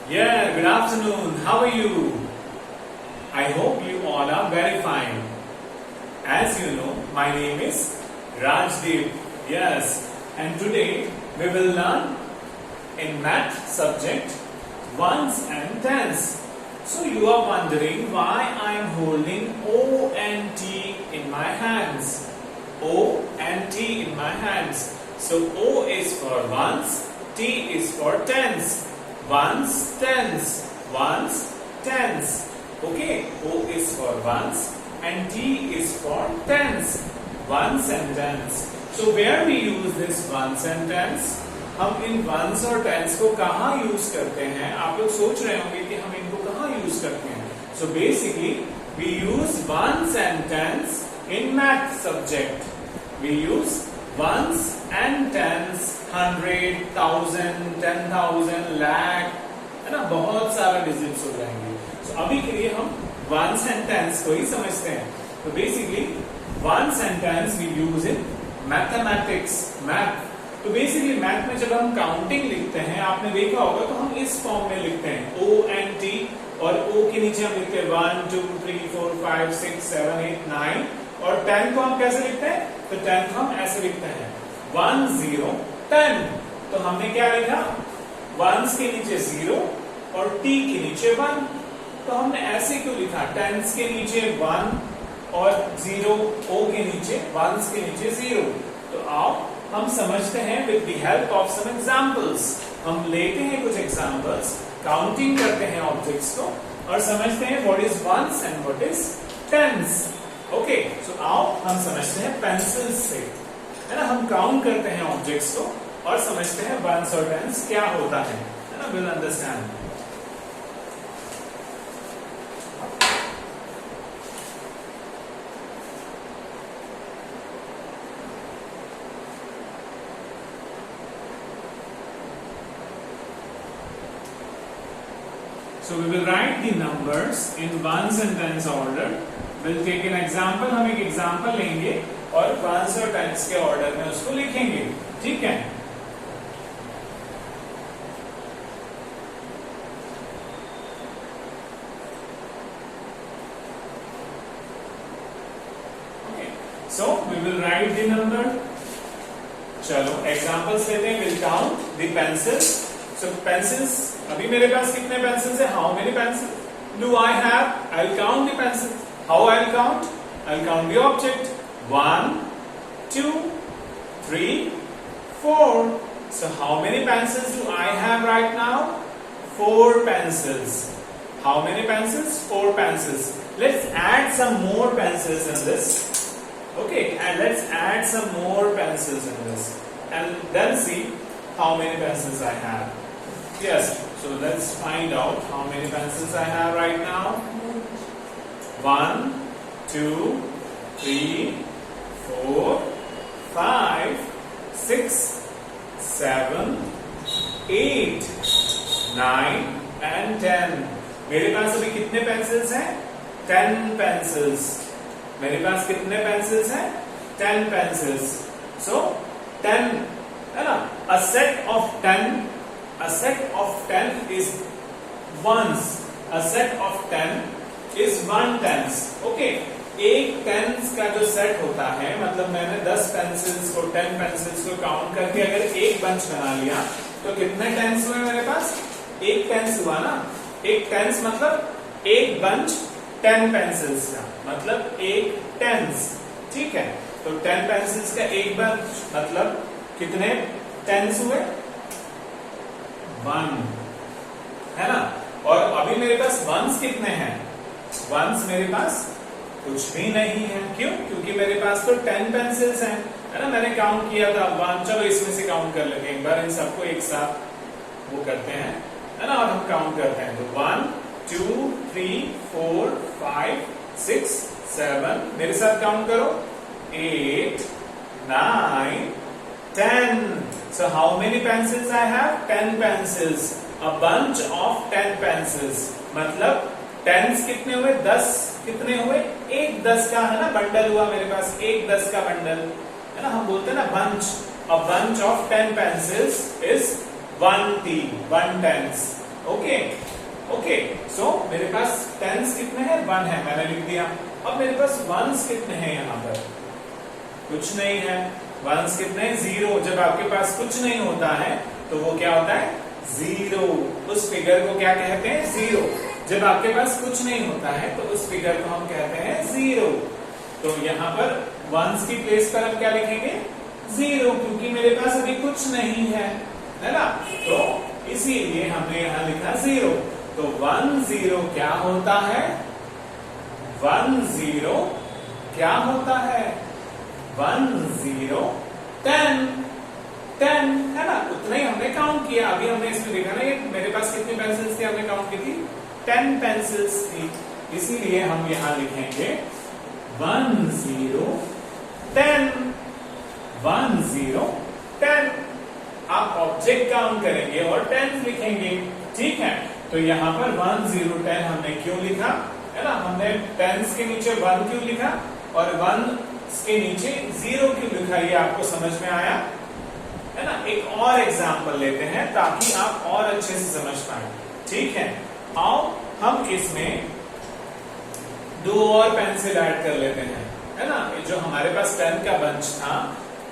Yeah, good afternoon. How are you? I hope you all are very fine. As you know, my name is Rajdeep. Yes, and today we will learn in math subject ones and tens. So you are wondering why I am holding O and T in my hands. O and T in my hands. So O is for ones, T is for tens. Ones, tens, ones, tens. Okay, O is for ones and T is for tens. Ones and tens. So where we use this ones and tens? हम इन ones और tens को कहाँ use करते हैं? आप लोग सोच रहे होंगे कि हम इनको कहाँ यूज करते हैं? So basically we use ones and tens in math subject. We use ones and tens, 100, 1000, 10,000, lakh, है ना, बहुत सारा डिजिट्स हो जाएंगे. So अभी के लिए हम ones and tens को ही समझते हैं. तो basically ones and tens we use in mathematics, math. तो बेसिकली मैथ में जब हम काउंटिंग लिखते हैं, आपने देखा होगा तो हम इस फॉर्म में लिखते हैं O and T, और O के नीचे हम लिखते हैं 1, 2, 3, 4, 5, 6, 7, 8, 9, और 10 को हम कैसे लिखते हैं? तो 10 को हम ऐसे लिखते हैं 1, 0, 10. तो हमने क्या लिखा? ones के नीचे 0 और T के नीचे 1. तो हमने ऐसे क्यों लिखा? tens के नीचे 1 और 0, O के नीचे ones के नीचे 0. तो आओ हम समझते हैं with the help of some examples. हम लेते हैं कुछ examples, काउंटिंग करते हैं ऑब्जेक्ट्स को और समझते हैं what is ones and what is tens. Okay, so आओ हम समझते हैं पेंसिल्स से, है ना. हम काउंट करते हैं ऑब्जेक्ट्स को और समझते हैं ones और tens क्या होता है ना. we'll understand. So we will write the numbers in ones and tens order. We'll take an example. हम एक एग्जाम्पल लेंगे और ones और tens के ऑर्डर में उसको लिखेंगे. ठीक है. Okay. So we will write the number. चलो एग्जाम्पल्स लेते हैं. We'll count the pencils. So pencils, अभी मेरे पास कितने पेंसिल्स है? How many pencils do I have? I'll count the pencils. How I'll count? I'll count the object. 1, 2, 3, 4. So how many pencils do I have right now? 4 pencils. How many pencils? 4 pencils. Let's add some more pencils in this. Okay, and let's add some more pencils in this, and then see how many pencils I have. Yes, so let's find out how many pencils I have right now. 1, 2, 3, 4, 5, 6, 7, 8, 9 and 10. मेरे पास अभी कितने pencils हैं? 10 pencils. मेरे पास कितने pencils हैं? 10 pencils. So 10, है ना. A set of 10. A set of 10 is ones. A set of 10 is 1 tens. Okay. एक tens का जो सेट होता है, मतलब मैंने 10 पेंसिल्स को 10 पेंसिल्स को काउंट करके अगर एक बंच बना लिया तो कितने टेंस हुए मेरे पास? एक टेंस हुआ ना. एक टेंस मतलब एक बंच 10 पेंसिल्स का, मतलब एक टेंस. ठीक है. तो 10 पेंसिल्स का एक बंच मतलब कितने टेंस हुए? 1, है ना. और अभी मेरे पास वंस कितने हैं? वंस मेरे पास कुछ भी नहीं है. क्यों? क्योंकि मेरे पास तो 10 पेंसिल्स हैं, है ना. मैंने काउंट किया था 1. चलो इसमें से काउंट कर लेते हैं एक बार. इन सबको एक साथ वो करते हैं, है ना, और हम काउंट करते हैं. तो 1, 2, 3, 4, 5, 6, 7. मेरे साथ काउंट करो. 8, 9, 10. So how many pencils I have? 10 pencils. A bunch of 10 pencils. मतलब tens कितने हुए? 10 कितने हुए? एक 10 का, है ना, बंडल हुआ मेरे पास. एक 10 का बंडल, है ना. हम बोलते हैं ना bunch. A bunch of 10 pencils is 1 T, 1 tens. Okay okay, सो मेरे पास टेंस कितने हैं? 1 है, मैंने लिख दिया। अब मेरे पास वंस कितने हैं? यहाँ पर कुछ नहीं है। वंस कितने? 0। जब आपके पास कुछ नहीं होता है तो वो क्या होता है? 0। उस फिगर को क्या कहते हैं? 0। जब आपके पास कुछ नहीं होता है तो उस फिगर को हम कहते हैं 0। तो यहाँ पर वंस की प्लेस पर हम क्या लिखेंगे? 0, क्योंकि मेरे पास अभी कुछ नहीं है ना? तो इसीलिए हमने यहाँ लिखा 0। तो 1 0 क्या होता है? 1 0 क्या होता है? 1 0 10 10 है ना? उतना ही हमने काउंट किया। अभी हमने इसमें देखा ना, ये मेरे पास कितनी पेंसिल्स थी? हमने काउंट की थी 10 पेंसिल्स थी। इसीलिए हम यहां लिखेंगे 1 0 10 1 0 10। आप ऑब्जेक्ट काउंट करेंगे और 10 लिखेंगे, ठीक है? तो यहाँ पर 1 0 10 हमने क्यों लिखा, है ना? हमने 10 के नीचे 1 क्यों लिखा और 1 के नीचे 0 क्यों लिखा, ये आपको समझ में आया, है ना? एक और एग्जांपल लेते हैं ताकि आप और अच्छे से समझ पाए, ठीक है? आओ हम इसमें 2 और पेंसिल ऐड कर लेते हैं, है ना? जो हमारे पास 10 का बंच था,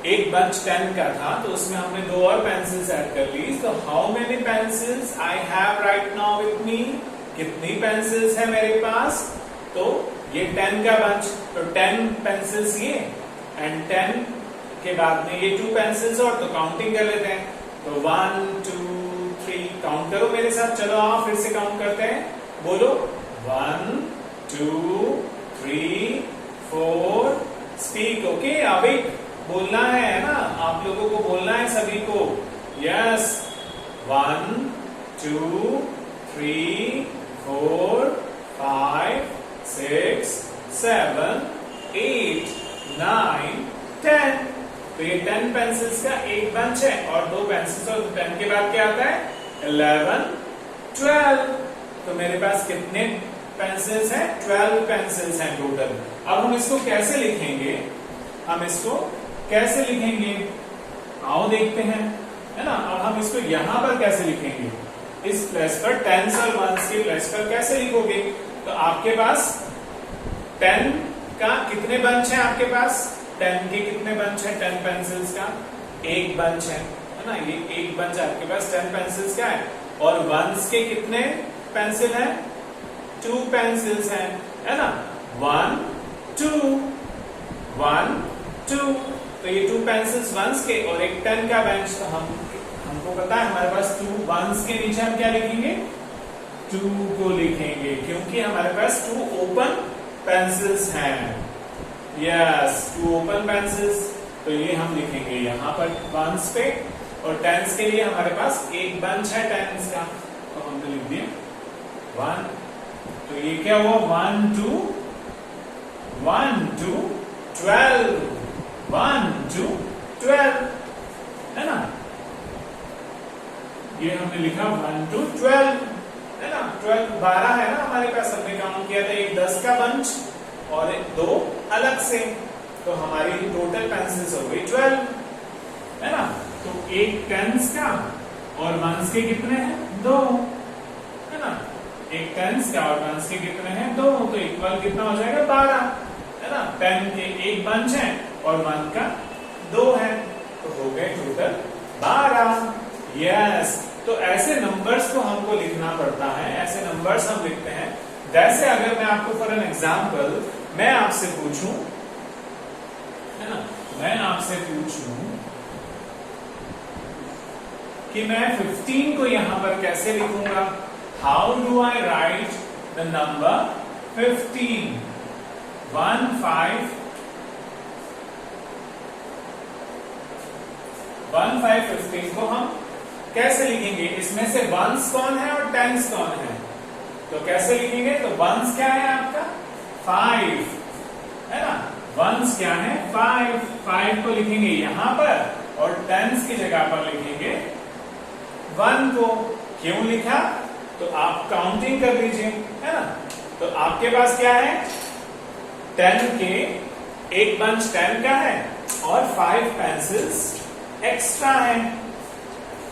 एक बंच 10 का था, तो उसमें हमने 2 और पेंसिल्स ऐड कर ली। तो how many pencils I have right now with me? कितनी पेंसिल्स है मेरे पास? तो ये 10 का बंच, तो 10 पेंसिल्स ये एंड 10 के बाद में ये 2 पेंसिल्स और, तो काउंटिंग कर लेते हैं। तो 1 2 3 काउंट करो मेरे साथ। चलो आओ फिर से काउंट करते हैं, बोलो 1 2 3 4 स्पीक। ओके, अभी बोलना है ना? आप लोगों को बोलना है सभी को। यस, 1 2 3 4 5 6 7 8 9 10। तो ये 10 पेंसिल्स का एक बंच है और 2 पेंसिल्स, और 10 के बाद क्या आता है? 11 12। तो मेरे पास कितने पेंसिल्स हैं? 12 पेंसिल्स हैं टोटल। अब हम इसको कैसे लिखेंगे? हम इसको कैसे लिखेंगे? आओ देखते हैं, है ना? अब हम इसको यहां पर कैसे लिखेंगे? इस प्लेस पर 10 और 1 के प्लेस पर कैसे लिखोगे? तो आपके पास 10 का कितने बंच है? आपके पास 10 के कितने बंच है? 10 पेंसिल्स का एक बंच है ना? ये एक बंच आपके पास 10 पेंसिल्स का है। और 1 के कितने पेंसिल है? 2 पेंसिल्स हैं, है ना? 1 2 1 2। तो ये 2 पेंसिल्स 1 के और एक 10 का बेंच। तो हमको पता है हमारे पास 2 1 के नीचे हम क्या लिखेंगे? 2 को लिखेंगे, क्योंकि हमारे पास 2 ओपन पेंसिल्स हैं। Yes, 2 open pencils. तो ये हम लिखेंगे यहाँ पर 1 पे, और 10 के लिए हमारे पास एक बंच है 10 का, तो हमने लिख दिया 1। तो ये क्या हुआ? 1 2 1 2 12 1 2 12, है ना? ये हमने लिखा 1 2 12, है ना? 12 12 है ना हमारे पास। हमने काउंट किया था एक 10 का बंच और 2 अलग से, तो हमारी टोटल पेंसिल्स हो गई 12, है ना? तो एक 10 का और 1 के कितने हैं? 2, है ना? एक 10 का और 1 के कितने हैं? 2, तो इक्वल कितना हो जाएगा? 12, है ना? 10 के एक बंच है और 1 का 2 है, तो हो गए टोटल 12। यस, तो ऐसे नंबर्स को हमको लिखना पड़ता है, ऐसे नंबर्स हम लिखते हैं। जैसे अगर मैं आपको फॉर एन एग्जांपल मैं आपसे पूछूं, है ना? मैं आपसे पूछूं कि मैं 15 को यहां पर कैसे लिखूंगा? How do I right the number 15? 1 5 1 5 15 को हम कैसे लिखेंगे? इसमें से 1s कौन है और 10s कौन है? तो कैसे लिखेंगे? तो 1s क्या है आपका? 5, है ना? 1s क्या है? 5 को लिखेंगे यहां पर और 10s की जगह पर लिखेंगे 1 को। क्यों लिखा? तो आप काउंटिंग कर लीजिए, है ना? तो आपके पास क्या है? 10 के एक बंच 10 का है और 5 पेंसिल्स एक्स्ट्रा है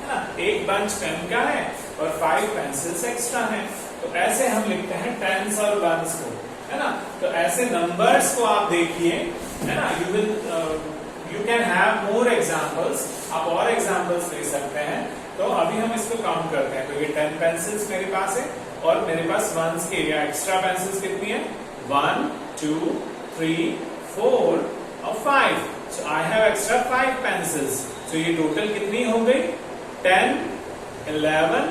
ना? एक एक बंच 10 का है और 5 पेंसिल्स एक्स्ट्रा हैं। तो ऐसे हम लिखते हैं टेंस और वंस को, है ना। तो ऐसे नंबर्स को आप देखिए, है ना। You can have more examples, आप और एग्जांपल्स ले सकते हैं। तो अभी हम इसको काउंट करते हैं। तो ये 10 पेंसिल्स मेरे पास है और मेरे पास वंस के या एक्स्ट्रा पेंसिल्स कितनी है, 1 2 3 4 और 5। सो आई हैव एक्स्ट्रा 5 पेंसिल्स। सो ये टोटल कितनी हो गई, 10 11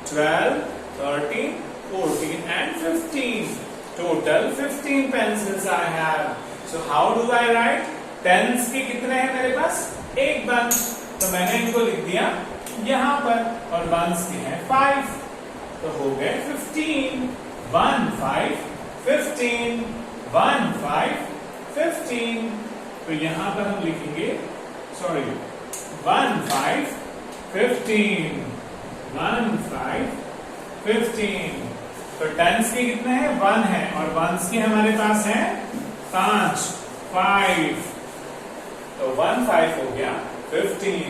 12 13 14 and 15. Total 15 pencils I have. So how do I write? Tens के कितने हैं मेरे पास, एक बंच, तो मैंने इनको लिख दिया यहां पर, और वंस के हैं 5, तो हो गए 15। 1 5 15 1 5 15। तो यहां पर हम लिखेंगे 1 5 15 1 5 15। तो टेंस के कितने हैं, 1 है, और वंस के हमारे पास है 5 तो 1 5 हो गया 15।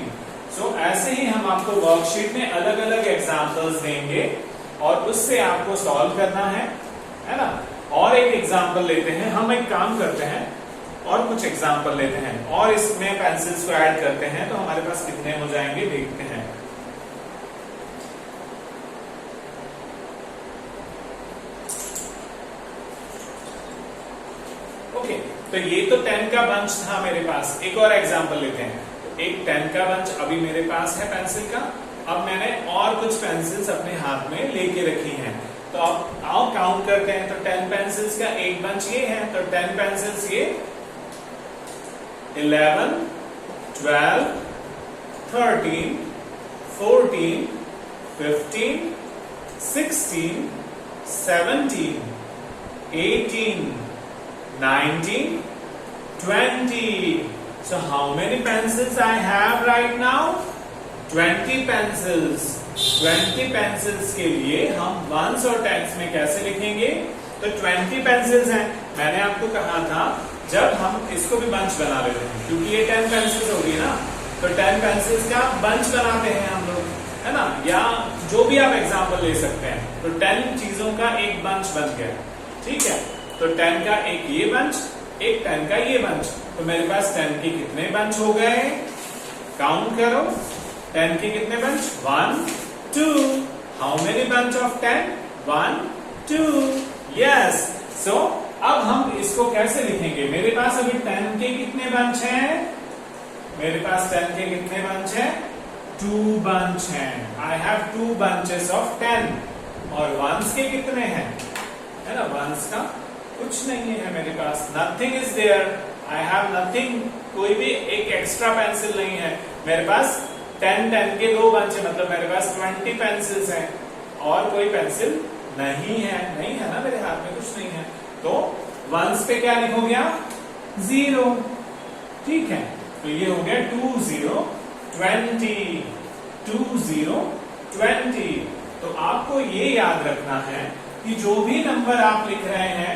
सो ऐसे ही हम आपको वर्कशीट में अलग अलग एग्जांपल्स देंगे और उससे आपको सॉल्व करना है ना। और एक एग्जांपल लेते हैं, हम एक काम करते हैं और कुछ एग्जांपल लेते हैं और इसमें पेंसिल्स को ऐड करते हैं, तो हमारे पास कितने हो जाएंगे देखते हैं। ओके, तो ये तो 10 का बंच था मेरे पास। एक और एग्जांपल लेते हैं। एक 10 का बंच अभी मेरे पास है पेंसिल का। अब मैंने और कुछ पेंसिल्स अपने हाथ में लेके रखी हैं, तो अब आओ काउंट करते हैं। तो 10 पेंसिल्स का एक बंच ये है, तो 10 पेंसिल्स ये 11 12 13 14 15 16 17 18 19 20. So how many pencils I have right now? 20 pencils. 20 pencils के लिए हम वंस और टेंस में कैसे लिखेंगे? तो 20 पेंसिल्स हैं। मैंने आपको कहा था जब हम इसको भी बंच बना लेते हैं, क्योंकि ये 10 पेंसिल्स होगी ना, तो 10 पेंसिल्स का बंच बनाते हैं हम लोग, है ना। या जो भी आप एग्जाम्पल ले सकते हैं। तो 10 चीजों का एक बंच बन गया, ठीक है। तो 10 का एक ये बंच, एक 10 का ये बंच, तो मेरे पास 10 के कितने बंच हो गए, काउंट करो। 10 के कितने bunch, 1 2। How many bunch of 10? 1 2। Yes. So अब हम इसको कैसे लिखेंगे? मेरे पास अभी 10 के कितने बंच हैं, मेरे पास 10 के कितने बंच हैं, 2 बंच हैं। I have 2 bunches of 10। और वंस के कितने हैं, है ना। वंस का कुछ नहीं है मेरे पास, nothing is there. I have nothing, कोई भी एक एक्स्ट्रा पेंसिल नहीं है मेरे पास। 10 के 2 बंच है, मतलब मेरे पास 20 पेंसिल्स हैं और कोई पेंसिल नहीं है ना, मेरे हाथ में कुछ नहीं है। तो वंस पे क्या लिखोगे आप, 0, ठीक है। तो ये हो गया 2 0 20 2 0 20। तो आपको ये याद रखना है कि जो भी नंबर आप लिख रहे हैं,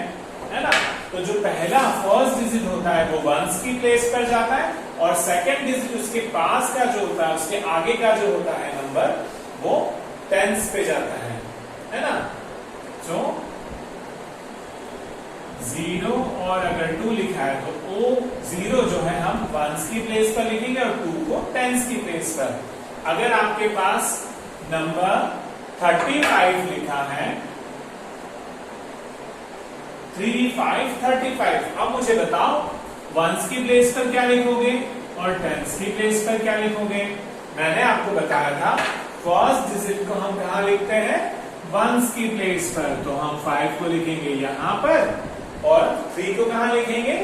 है ना, तो जो पहला फर्स्ट डिजिट होता है वो वंस की प्लेस पर जाता है, और सेकंड डिजिट उसके पास का जो होता है, उसके आगे का जो होता है नंबर, वो टेंस पे जाता है ना। तो 0 और अगर 2 लिखा है तो ओ 0 जो है हम वंस की प्लेस पर लिखेंगे और 2 को टेंस की प्लेस पर। अगर आपके पास नंबर 35 लिखा है, 3 5 35, अब मुझे बताओ वंस की प्लेस पर क्या लिखोगे और टेंस की प्लेस पर क्या लिखोगे? मैंने आपको बताया था फर्स्ट डिजिट को हम कहा लिखते हैं, वंस की प्लेस पर। तो हम 5 को लिखेंगे यहां पर और 3 को कहां लिखेंगे,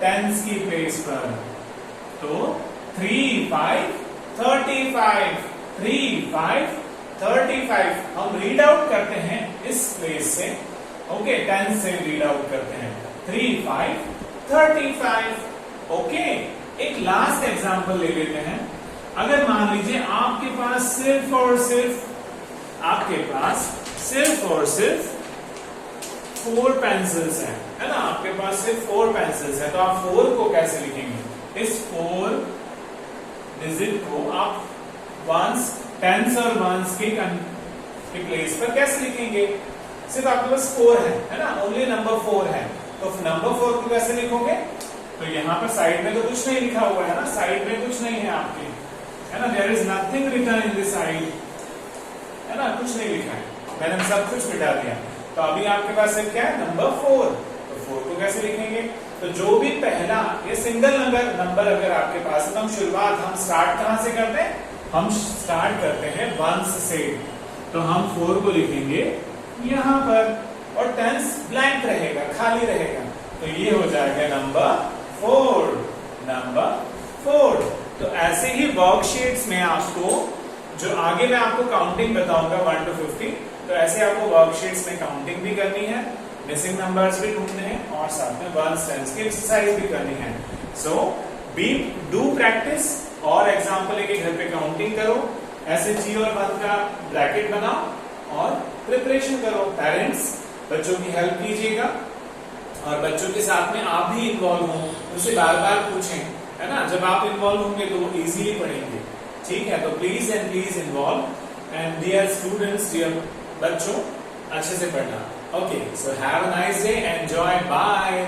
टेंस की प्लेस पर। तो 3 5 35 3 5 35 हम रीड आउट करते हैं इस प्लेस से, ओके, 10 से रीड आउट करते हैं 3 5 35। ओके, एक लास्ट एग्जांपल ले लेते हैं। अगर मान लीजिए आपके पास सिर्फ और सिर्फ 4 पेंसिल्स हैं, है ना, आपके पास सिर्फ 4 पेंसिल्स हैं, तो आप 4 को कैसे लिखेंगे? इस 4 डिजिट को आप वंस, टेंस और वंस की प्लेस पर कैसे लिखेंगे? सिर्फ आपके पास 4 है ना, ओनली नंबर 4 है, तो नंबर 4 को कैसे लिखोगे? तो यहाँ पर साइड में तो कुछ नहीं लिखा हुआ है ना, साइड में कुछ नहीं है आपके, है ना, there is nothing written in this side, है ना, कुछ नहीं लिखा है, मैंने सब कुछ मिटा दिया। तो अभी आपके पास है क्या? नंबर 4, तो 4 को कैसे लिखेंगे? तो जो भी पहला ये सिंगल नंबर अगर आपके पास है, तो हम शुरुआत, हम स्टार्ट कहां से करते हैं? हम स्टार्ट करते हैं वंस से, तो हम 4 को लिखेंगे यहां पर, और टेंस ब्लैंक रहेगा, खाली रहेगा, तो ये हो जाएगा नंबर 4, नंबर 4। तो ऐसे ही वर्कशीट्स में आपको, जो आगे मैं आपको काउंटिंग बताऊंगा 1 to 50, तो ऐसे आपको वर्कशीट्स में काउंटिंग भी करनी है, मिसिंग नंबर्स भी ढूंढने हैं, और साथ में वंस टेंस की एक्सरसाइज भी करनी है। सो डू प्रैक्टिस, और एग्जाम्पल लेके घर पे काउंटिंग करो, ऐसे जी और 1 का ब्रैकेट बनाओ और प्रिपरेशन करो। पेरेंट्स बच्चों की हेल्प कीजिएगा, और बच्चों के साथ में आप भी इन्वॉल्व हो, उनसे बार बार पूछें, है ना, जब आप इन्वॉल्व होंगे तो वो इजीली पढ़ेंगे, ठीक है? तो please and please involve, and dear students, dear बच्चों, अच्छे से पढ़ना। Okay, so have a nice day, enjoy, bye.